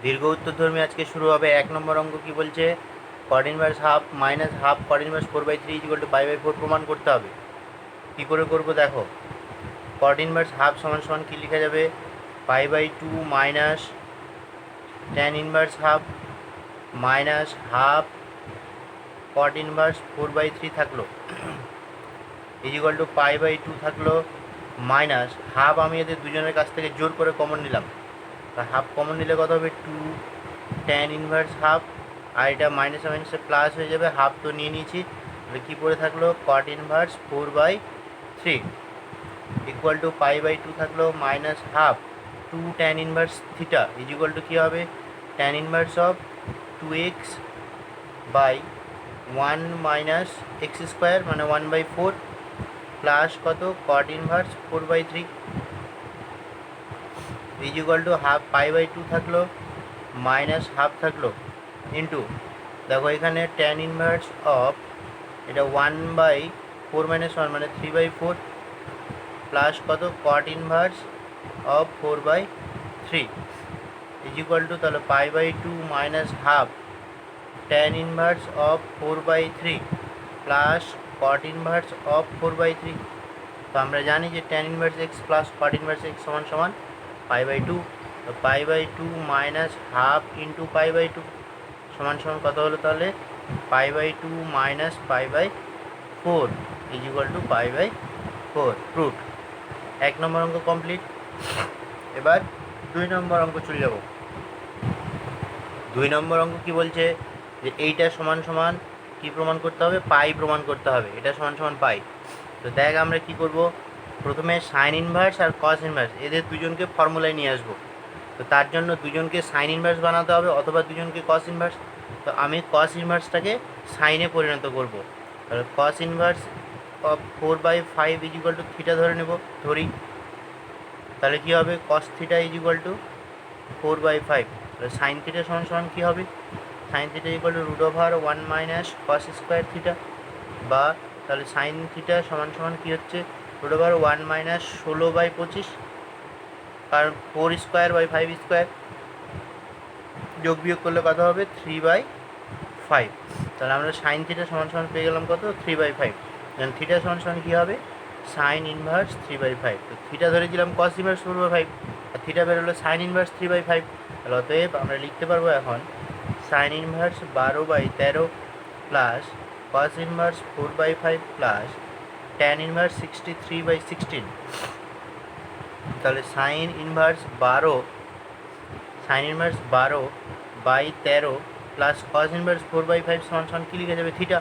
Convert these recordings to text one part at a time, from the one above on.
দীর্ঘ উত্তরধর্মী আজকে শুরু হবে। 1 নম্বর অঙ্ক কি বলছে? Cot inverse half minus half cot inverse 4/3 equal to pi প্রমাণ করতে হবে। কী করে করবো দেখো। কট ইনভার্স হাফ সমান সমান কী লেখা যাবে? Pi minus tan inverse half minus half cot inverse 4/3 থাকলো ইকুয়াল টু পাই/2 থাকলো মাইনাস হাফ। আমি এদের দুজনের কাছ থেকে জোর করে কমন নিলাম, তা হাফ কমন নিলে কত হবে? 2 ট্যান ইনভার্স হাফ, আর এটা মাইনাসে মাইনাসে প্লাস হয়ে যাবে। হাফ তো নিয়ে নিয়েছি, তাহলে কী পড়ে থাকলো? Cot inverse 4/3 equal to pi থাকলো minus half 2 tan inverse theta equal to কী হবে? Tan inverse of 2x by 1 minus x square মানে 1/4 প্লাস কত? Cot inverse 4/3 equal to half pi থাকলো মাইনাস হাফ থাকলো ইন্টু, দেখো এখানে ট্যান ইনভার্স অফ এটা 1/4 মাইনাস 1 মানে 3/4 প্লাস কত? Cot inverse of 4/3 equal to, তাহলে pi minus half tan inverse of 4/3 plus cot inverse of 4/3। তো আমরা জানি যে tan inverse x plus cot inverse x সমান সমান পাই/2। তো pi minus half into pi সমান সমান কত হলো? তাহলে pi minus pi equal to pi. Proof. 1 number অঙ্ক কমপ্লিট। এবার 2 নম্বর অঙ্ক চলে যাব। 2 নম্বর অঙ্ক কি বলছে? যে এইটা সমান সমান কী প্রমাণ করতে হবে? পাই প্রমাণ করতে হবে। এটা সমান সমান পাই। তো দেখ আমরা কি করব, প্রথমে সাইন ইনভার্স আর কস ইনভার্স এদের দুজনকে ফর্মুলায় নিয়ে আসবো। তো তার জন্য দুজনকে সাইন ইনভার্স বানাতে হবে অথবা দুজনকে কস ইনভার্স। তো আমি কস ইনভার্সটাকে সাইনে পরিণত করব। তাহলে cos inverse of 4/5 equal to theta ধরি। তাহলে কী হবে? Cos theta equal two 4/5। তাহলে সাইন থিটা সমান সমান কী হবে? Sine theta equal two √1 minus cos square theta, বা তাহলে সাইন থিটা সমান সমান কী হচ্ছে? √1 মাইনাস 16/25, কারণ 4 স্কোয়ার বাই 5 স্কোয়ার যোগ বিয়োগ করলে কত হবে? 3/5। তাহলে আমরা সাইন থিটা সমান সমান পেয়ে গেলাম কত? 3/5। থিটা সমান সমান কী হবে? Sign inverse 3/5। তো থিটা ধরেছিলাম কস ইনভার্স 4/5, আর থিটা বেরোলো সাইন ইনভার্স 3/5। তাহলে অতএব আমরা লিখতে পারবো এখন sign inverse 12/13 plus cos inverse 4/5 plus tan inverse 63/16। তাহলে sine inverse 12/13 plus cos inverse 4/5 সমান সমান কী লিখে যাবে? থিটা।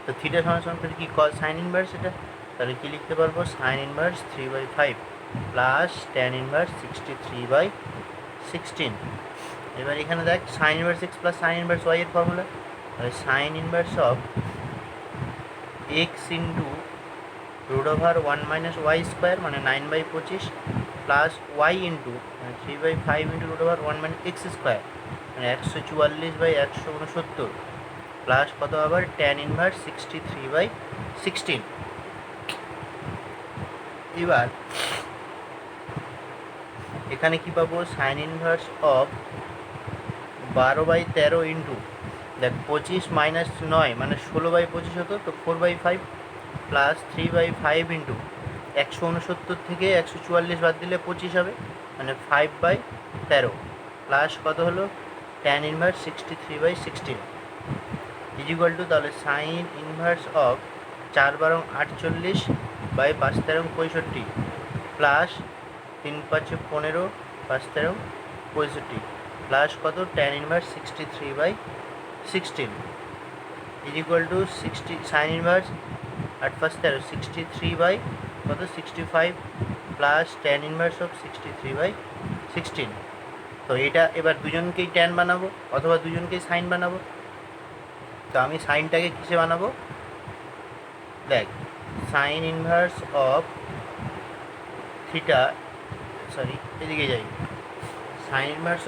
তো থিটা সমান সমান করে কি কস সাইন ইনভার্স এটা, তাহলে কী লিখতে পারবো? Sine inverse 3/5 plus tan inverse 63/16। এবার এখানে দেখ sine inverse x plus sine inverse y এর ফর্মুলা। তাহলে sine inverse of x into √1 minus y square মানে 9/25 plus y into 3/5 into √1 minus x square মানে 144/169 প্লাস কত আবার? Tan inverse 63/16। এবার এখানে কি পাবো? সাইন ইনভার্স অফ 12/13 ইন্টু দেখ 25 মাইনাস 9 মানে 16/25 হতো, তো 4/5 প্লাস 3/5 ইন্টু 169 থেকে 144 বাদ দিলে 25 হবে মানে 5/13 প্লাস কত হলো? ট্যান ইনভার্স 63/16 ইকুয়াল টু, তাহলে sine inverse of 4/12 48 by 5/13 65 plus 3/5 15 5/13 65 plus কত? Tan inverse 63/16 equal to 60 sine inverse 8/13 63 কত? 65 প্লাস ট্যান ইনভার্স অফ 63/16। তো এটা এবার দুজনকেই ট্যান বানাবো অথবা দুজনকেই সাইন বানাবো। তো আমি সাইনটাকে কিসে বানাবো? দেখ sine inverse of theta, sorry এদিকে যাই, sine inverse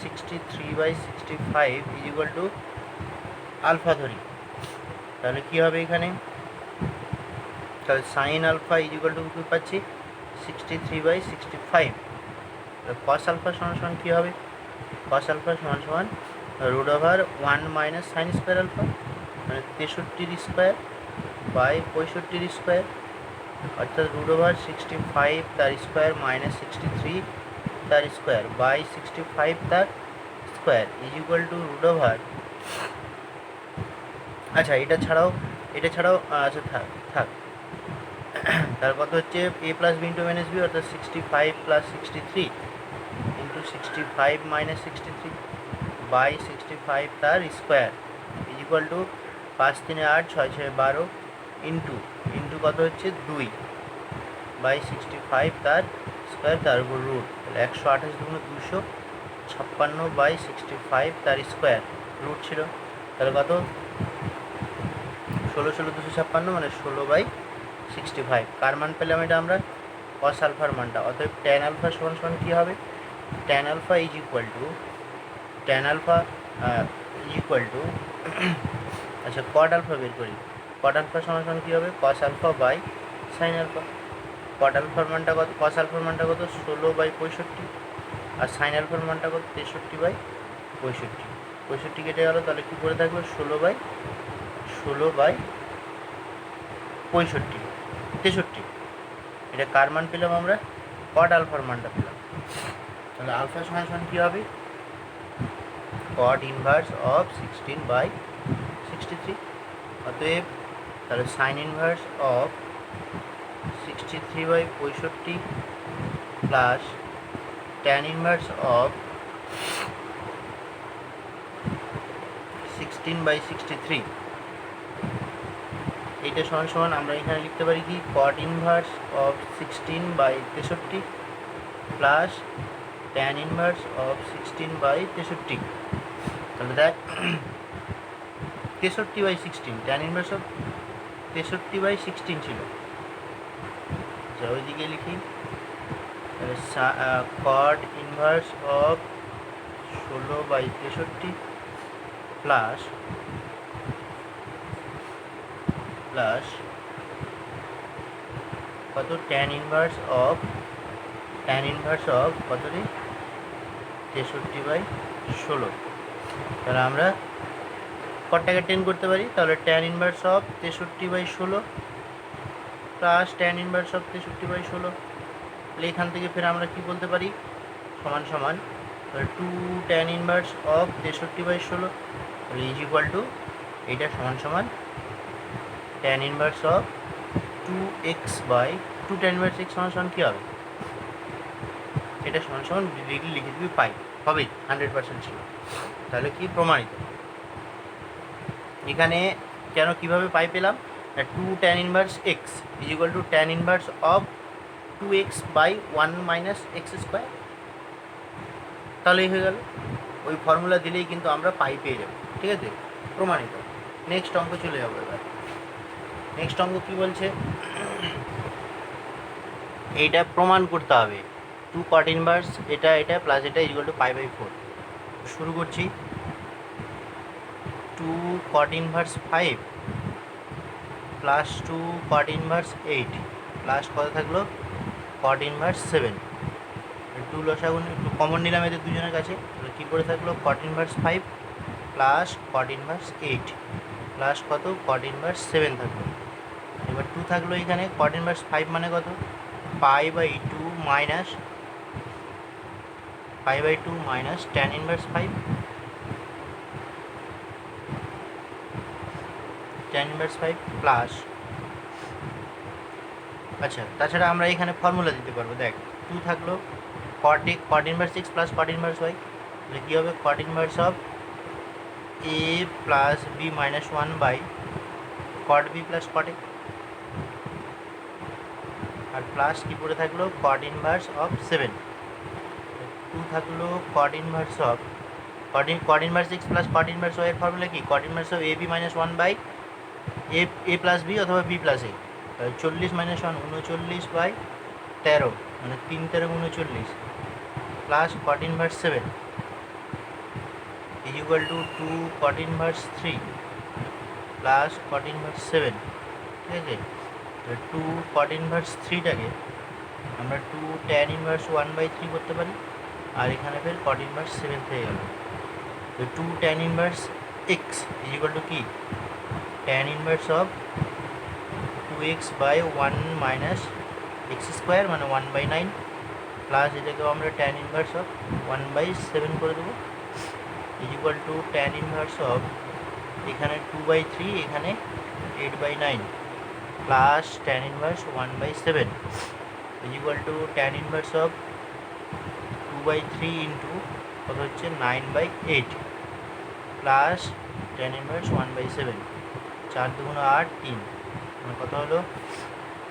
63/65 equal to alpha ধরি। তাহলে কী হবে এখানে? তাহলে সাইন আলফা ইকুয়াল টু কী পাচ্ছি? 63/65 কস আলফা সমান সমান কী হবে? কস আলফা সমান সমান root over 1 minus sine square alpha, মানে 63 স্কোয়ার বাই 65 স্কোয়ার, অর্থাৎ রুট ওভার 65 তার স্কোয়ার মাইনাস 63 তার স্কোয়ার বাই 65 তার square is equal to root over. আচ্ছা এটা ছাড়াও আচ্ছা থাক থাক তার কত হচ্ছে a plus B into minus B, অর্থাৎ 65 প্লাস 63 ইন্টু 65 মাইনাস 63 বাই 65 তার square is equal two 5 3 8 6 6 12 into into কত হচ্ছে 2 বাই 65 তার স্কোয়ার, তার উপর রুট, তাহলে 128 দুগুণ 256 বাই 65 তার স্কোয়ার রুট ছিল, তাহলে কত 16 16 256, মানে 16 বাই 65। কার মান পেলাম এটা আমরা? কস আলফার মানটা। অতএব ট্যান আলফা সমান সমান কী হবে? Tan alpha is equal to আচ্ছা কট আলফা বের করি। কট আলফা সমান সমান কী হবে? Cos alpha by sine alpha. Cot আলফার মানটা কত? কস আলফার মানটা কত? 16 বাই 65, আর সাইন আলফার মানটা কত? 63 বাই 65। 65 কেটে গেল, তাহলে কী করে থাকবে? 16 বাই 65 63। এটা কার মান পেলাম আমরা? কট আলফার মানটা পেলাম। তাহলে আলফা সমান সমান কী হবে? Cot inverse of 16 by 63। অতএব তাহলে sine inverse of 63 by 65 plus tan inverse of 16 by 63, এইটা সমান সমান আমরা এখানে লিখতে পারি কি? Cot inverse of 16 by 63 plus tan inverse of 16 by 63। তাহলে দেখ 63 by 16, tan inverse of 63 by 16 ছিল, আচ্ছা ওইদিকে লিখি। তাহলে cot inverse of 16 by 63 plus কত? ট্যান ইনভার্স অফ কত রে? 63 বাই 16। তাহলে আমরা কটটাকে 10 করতে পারি, তাহলে tan inverse of 63 by 16 plus tan inverse of 63 by 16। তাহলে এখান থেকে ফের আমরা কি বলতে পারি? সমান সমান 2 ট্যান ইনভার্স অফ 63 বাই 16, তাহলে ইজ ইকুয়াল টু এইটা সমান সমান tan inverse of 2x by 2 tan inverse x সমান সমান কী হবে? এটা সমান সমান ডিরেক্টলি লিখে দিবি পাই, হবেই, 100% ছিল। তাহলে কি প্রমাণিত? এখানে কেন কীভাবে পাই পেলাম? 2 tan inverse x is equal to tan inverse of 2x by 1 minus x square, তাহলেই হয়ে গেল। ওই ফর্মুলা দিলেই কিন্তু আমরা পাই পেয়ে যাব, ঠিক আছে? প্রমাণিত। নেক্সট অঙ্ক চলে যাবো এবার। নেক্সট অঙ্ক কী বলছে? এইটা প্রমাণ করতে হবে 2 কট ইনভার্স এটা প্লাস এটা is equal to pi by 4। শুরু করছি। 2 cot inverse 5 plus 2 cot inverse 8 plus কত থাকলো? Cot inverse 7। 2 লসাগুন একটু কমন নিলাম এদের দুজনের কাছে, তাহলে কী করে থাকলো? Cot inverse 5 plus cot inverse 8 plus কত? কট ইনভার্স 7 থাকলো। এবার 2 থাকলো এখানে। কট ইনভার্স 5 মানে কত? Pi by 2 minus tan inverse 5 plus, আচ্ছা তাছাড়া আমরা এখানে ফর্মুলা দিতে পারবো। দেখ 2 থাকলো cot inverse 6 plus cot inverse y, তাহলে কী হবে? Cot inverse of a plus b minus 1 by cot b plus cot a, আর প্লাস কী পড়ে থাকলো? Cot inverse of 7। 2 থাকলো cot inverse of cot inverse 6 plus cot inverse y এর formula কি? Cot inverse of ab minus 1 by a plus b অথবা b plus a, 40 minus 1 39 by 13, মানে 3 13 39 plus cot inverse 7 is equal two 2 cot inverse 3 plus cot inverse 7, ঠিক আছে? তো 2 cot inverse 3টাকে আমরা 2 tan inverse 1/3 করতে পারি, আর এখানে ফের কট ইনভার্স 7 হয়ে গেল। তো 2 tan inverse x is equal to কি tan inverse of 2x by 1 minus x square মানে 1/9 প্লাস এটাকেও আমরা tan ইনভার্স অফ 1/7 করে দেবো is equal two tan inverse of এখানে 2/3 এখানে 8/9 plus tan inverse 1/7 is equal two tan inverse of 2/3 into কত হচ্ছে 9/8 প্লাস tan ইনভার্স 1/7 4 2 8 3 মানে কত হলো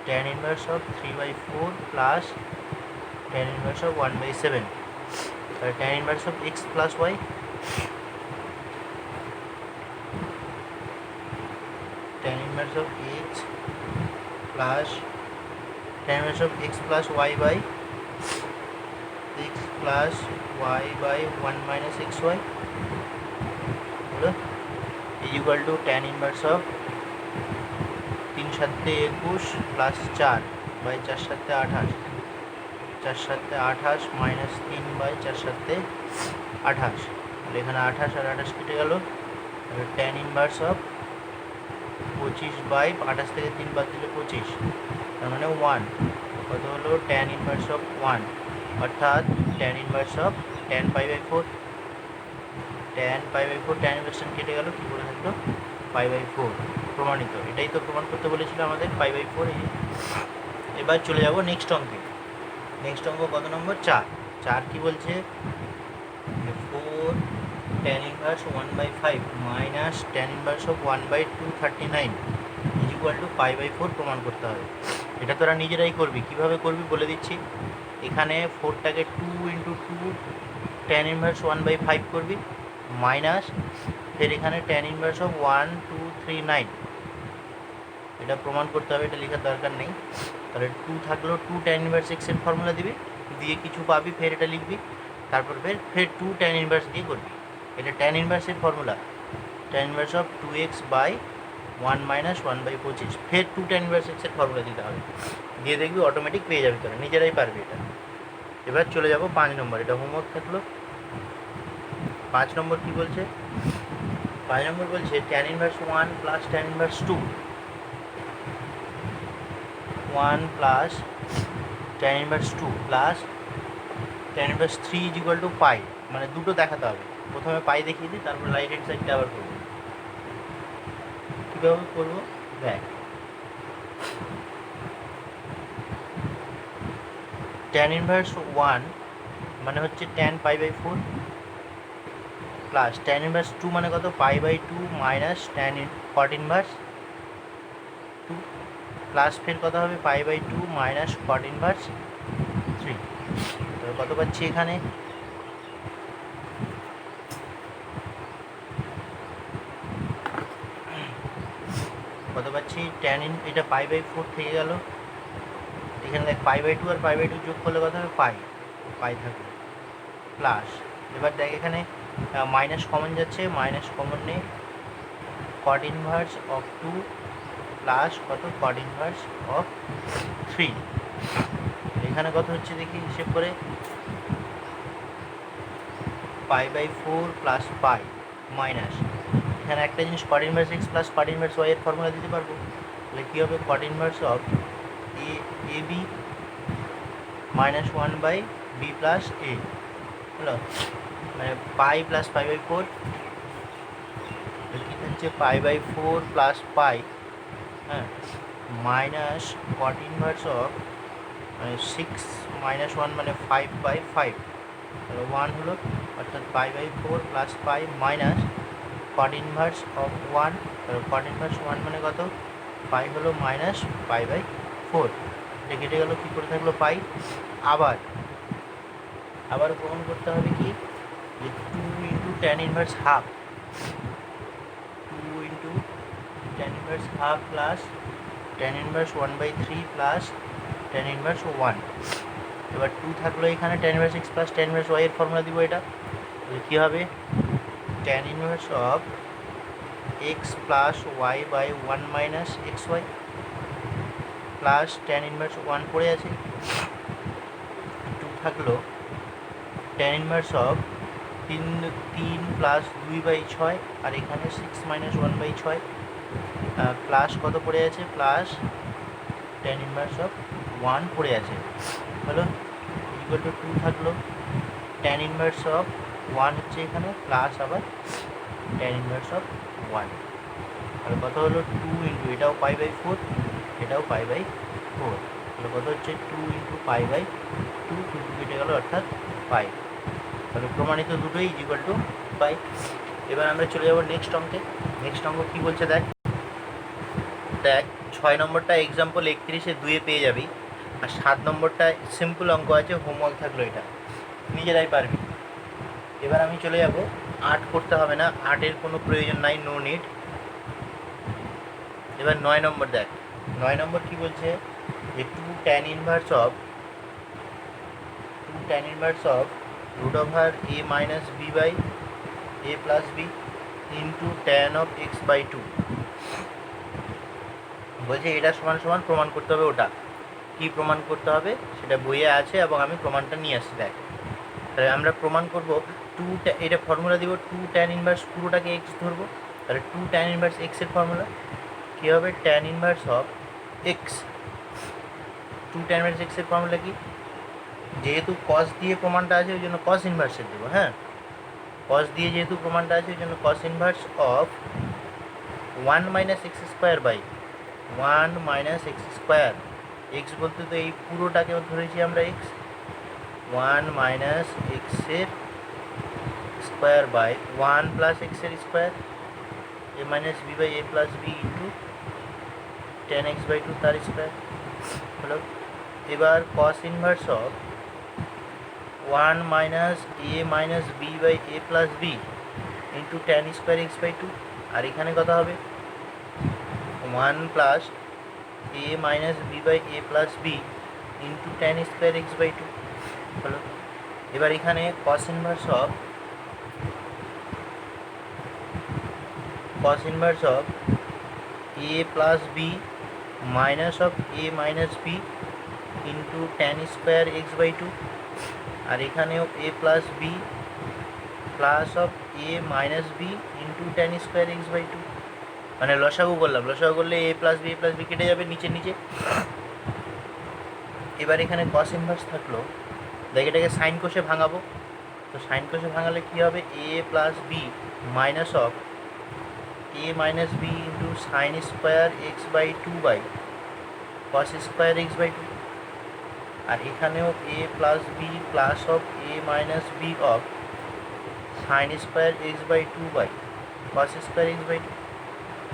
tan inverse of 3/4 plus tan inverse of 1/7 তাহলে tan inverse of x plus y tan inverse of x plus tan inverse of x plus y by x plus y by 1 minus xy is equal to tan inverse of 3 সাতে 21 plus 4 by 4 সাতে 28 4 সাতে 28 minus 3 by 4 সাতে 28 এখানে 28 আর 28 কেটে গেল tan inverse of 25 by 28 থেকে 3 বাদ দিলে 25 তার মানে 1 কত হলো tan ইনভার্স অফ 1 অর্থাৎ tan inverse of tan π/4 tan π/4 tan inversion কেটে গেল কি করে থাকলো π/4 প্রমাণিত। এটাই তো প্রমাণ করতে বলেছিল আমাদের π/4 এবার চলে যাব নেক্সট অঙ্কে। নেক্সট অঙ্ক কত নম্বর 4 কি বলছে 4 tan inverse 1/5 minus tan inverse of 1/239 is equal to π/4 প্রমাণ করতে হবে। এটা তোরা নিজেরাই করবি, কিভাবে করবি বলে দিচ্ছি। এখানে 4টাকে 2 × 2 tan ইনভার্স 1/5 করবি মাইনাস ফের এখানে tan ইনভার্স অফ 1239 এটা প্রমাণ করতে হবে, এটা লেখার দরকার নেই। তাহলে 2 থাকলো 2 tan ইনভার্স x এর ফর্মুলা দিবি, দিয়ে কিছু পাবি ফের এটা লিখবি, তারপর ফের 2 tan ইনভার্স দিয়ে করবি। এটা tan ইনভার্সের formula tan inverse of 2x by 1 minus 1/25 ফের 2 tan ইনভার্স x এর ফর্মুলা দিতে হবে, দিয়ে দেখবি অটোমেটিক পেয়ে যাবে, তোরা নিজেরাই পারবি এটা। এবার চলে যাব 5 নম্বর, এটা হোমওয়ার্ক থাকলো। 5 নম্বর কি বলছে 5 নম্বর বলছে tan inverse 1 plus tan inverse 2 1 plus tan inverse 2 plus tan inverse 3 is equal to pi, মানে দুটো দেখাতে হবে। প্রথমে পাই দেখিয়ে দিই, তারপর রাইট হ্যান্ড সাইডটা আবার করবো। কীভাবে করবো দেখ, tan ইনভার্স 1 মানে হচ্ছে tan π/4 প্লাস tan ইনভার্স 2 মানে কত π/2 minus tan cot inverse 2 plus ফের কত হবে π/2 মাইনাস cot ইনভার্স 3। তো কত পাচ্ছি এখানে কত পাচ্ছি tan এটা π/4 থেকে গেল, এখানে দেখ π/2 আর π/2 যোগ করলে কত হবে পাই থাকবে প্লাস। এবার দেখ এখানে মাইনাস কমন যাচ্ছে, মাইনাস কমন নেই cot ইনভার্স অফ 2 প্লাস কত cot ইনভার্স অফ 3। এখানে কত হচ্ছে দেখি হিসেব করে π/4 প্লাস পাই মাইনাস এখানে একটা জিনিস cot inverse x plus cot inverse y এর ফর্মুলা দিতে পারবো। তাহলে কী হবে cot inverse of ab minus 1/b plus a হলো, মানে পাই প্লাস π/4 কী হচ্ছে π/4 প্লাস পাই, হ্যাঁ minus cot inverse of 6 minus 1 মানে 5/5 তাহলে 1 হলো, অর্থাৎ π/4 plus pi minus cot inverse of 1 তাহলে cot ইনভার্স 1 মানে কত পাই হলো মাইনাস π/4। এটা কেটে গেল, কী করে থাকলো পাই। আবার প্রমাণ করতে হবে কি যে 2 × tan inverse half 2 × tan inverse half plus tan inverse 1/3 প্লাস tan ইনভার্স 1। এবার 2 থাকলো এখানে tan inverse x plus tan inverse y এর ফর্মুলা দিব, এটা কী হবে tan inverse of x plus y by 1 minus xy plus tan inverse 1 পড়ে আছে, 2 থাকলো ট্যান ইনভার্স অফ 3 প্লাস 2/6 আর এখানে 6 মাইনাস 1/6 প্লাস কত পড়ে আছে, প্লাস ট্যান ইনভার্স অফ 1 পড়ে আছে, হলো ইকুয়াল টু 2 থাকলো। ট্যান ইনভার্স অফ 1 হচ্ছে এখানে, প্লাস আবার ট্যান ইনভার্স অফ 1, তাহলে কত হলো 2 ইন্টু এটাও π/4, এটাও π/4, তাহলে কত হচ্ছে 2 ইন্টু π/2, 2 কেটে গেল অর্থাৎ পাই। তাহলে প্রমাণিত দুটোই ইকুয়াল টু পাই। এবার আমরা চলে যাবো নেক্সট অঙ্কে। নেক্সট অঙ্ক কী বলছে দেখ 6 নম্বরটা এক্সাম্পল 31-এ 2-এ পেয়ে যাবি, আর 7 নম্বরটা সিম্পল অঙ্ক আছে, হোমওয়ার্ক থাকলো, এটা নিজেরাই পারবি। এবার আমি চলে যাব, 8 করতে হবে না, 8-এর কোনো প্রয়োজন নাই, নো নিড। এবার 9 নম্বর দেখ, 9 নম্বর কী বলছে যে 2 tan inverse of root over a minus b by a plus b into tan of x/2 বলছে এটা সমান সমান প্রমাণ করতে হবে। ওটা কি প্রমাণ করতে হবে সেটা বইয়ে আছে এবং আমি প্রমাণটা নিয়ে আসছি। দেখ তাহলে আমরা প্রমাণ করব 2, এটা ফর্মুলা দিব 2 tan ইনভার্স, পুরোটাকে x ধরবো, তাহলে 2 tan ইনভার্স x এর ফর্মুলা কী হবে, tan inverse of x। 2 tan inverse x এর ফর্মুলা কি, যেহেতু cos দিয়ে প্রমাণটা আছে ওই জন্য cos ইনভার্সের দেবো। হ্যাঁ, cos দিয়ে যেহেতু প্রমাণটা আছে ওই জন্য cos inverse of 1 minus x square by 1 minus x square, x বলতে তো এই পুরোটাকে ধরেছি আমরা x, 1 মাইনাস এক্সের স্কোয়ার বাই 1 প্লাস এক্সের square a minus b by a plus B into tan x/2 তার স্কোয়ার হলো। এবার cos inverse of 1 minus a minus b by a plus B into tan square x/2, আর এখানে কত হবে 1 plus a minus b by a plus B into tan square x/2 হলো। এবার এখানে cos inverse of a plus b minus of a minus b into tan square x/2, আর এখানেও a plus b plus of a minus b into tan square x/2, মানে লসাগু করলাম, লসাগু করলে a প্লাস বি কেটে যাবে নিচে। এবার এখানে cos ইনভার্স থাকলো, দেখ এটাকে সাইন কোষে ভাঙাবো, তো সাইন কোষে ভাঙালে কী হবে, a plus b minus of a minus b into sine square x/2 by cos square x/2, আর এখানেও a plus b plus of a minus b of sine square x/2 by cos square x/2,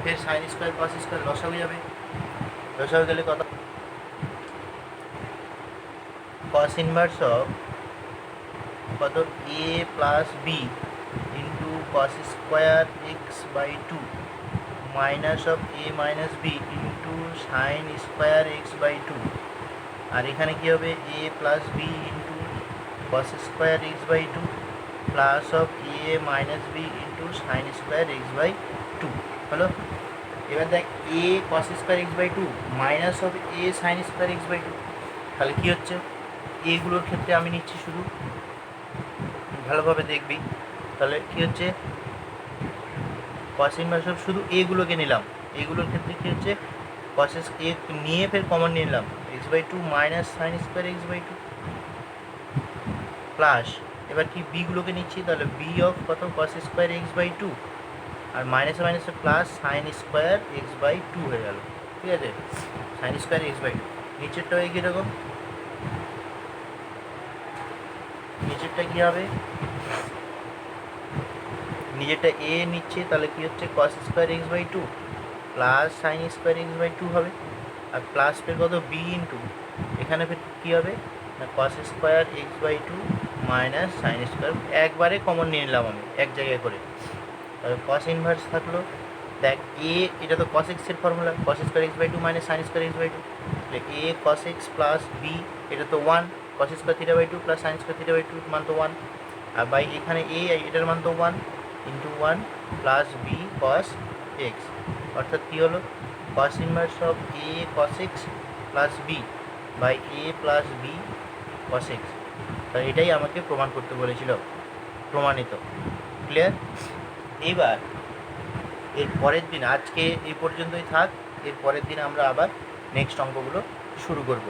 ফের sine square cos square লসাগু যাবে, লসাগু গেলে কত, cos inverse of কত a plus B into cos square x/2 minus of a minus b into sine square x/2, আর এখানে কী হবে a plus B into cos square x/2 plus of a minus b into sine square x/2 হলো। এবার দেখ a cos square x/2 minus of a sine square x/2, তাহলে কী হচ্ছে, এগুলোর ক্ষেত্রে আমি নিচ্ছি শুধু, ভালোভাবে দেখবি, তাহলে কী হচ্ছে cos ইনভার্স অফ শুধু এগুলোকে নিলাম, এগুলোর ক্ষেত্রে কী হচ্ছে cos এ নিয়ে ফের কমন নিয়ে নিলাম x/2 minus sine square x/2 plus, এবার কি বিগুলোকে নিচ্ছি, তাহলে বি অফ কত cos স্কোয়ার x/2 আর মাইনাসে মাইনাসে প্লাস সাইন স্কোয়ার x/2 হয়ে গেল, ঠিক আছে, সাইন স্কোয়ার x/2। নিচেরটা হয়ে কীরকম, নিচেরটা কী হবে, নিজেরটা a নিচ্ছে, তাহলে কী হচ্ছে cos square x/2 plus sine square x/2 হবে, আর প্লাস ফের কত b ইন্টু এখানে ফের কী হবে না cos square x/2 minus sine square, একবারে কমন নিয়ে নিলাম আমি এক জায়গায় করে, তাহলে cos ইনভার্স থাকলো। দেখ a এটা তো cos x এর formula, cos square x/2 minus sine square x/2, তাহলে a cos x plus b এটা তো 1 cos square θ/2 plus sine square θ/2 মান তো 1, আর বাই এখানে a এটার মান তো 1 into 1 plus b cos x, অর্থাৎ কী হলো cos inverse of a cos x plus b by a plus b cos x, তো এটাই আমাকে প্রমাণ করতে বলেছিল, প্রমাণিত। ক্লিয়ার? এইবার এর পরের দিন, আজকে এই পর্যন্তই থাক, এর পরের দিন আমরা আবার নেক্সট অঙ্কগুলো শুরু করব।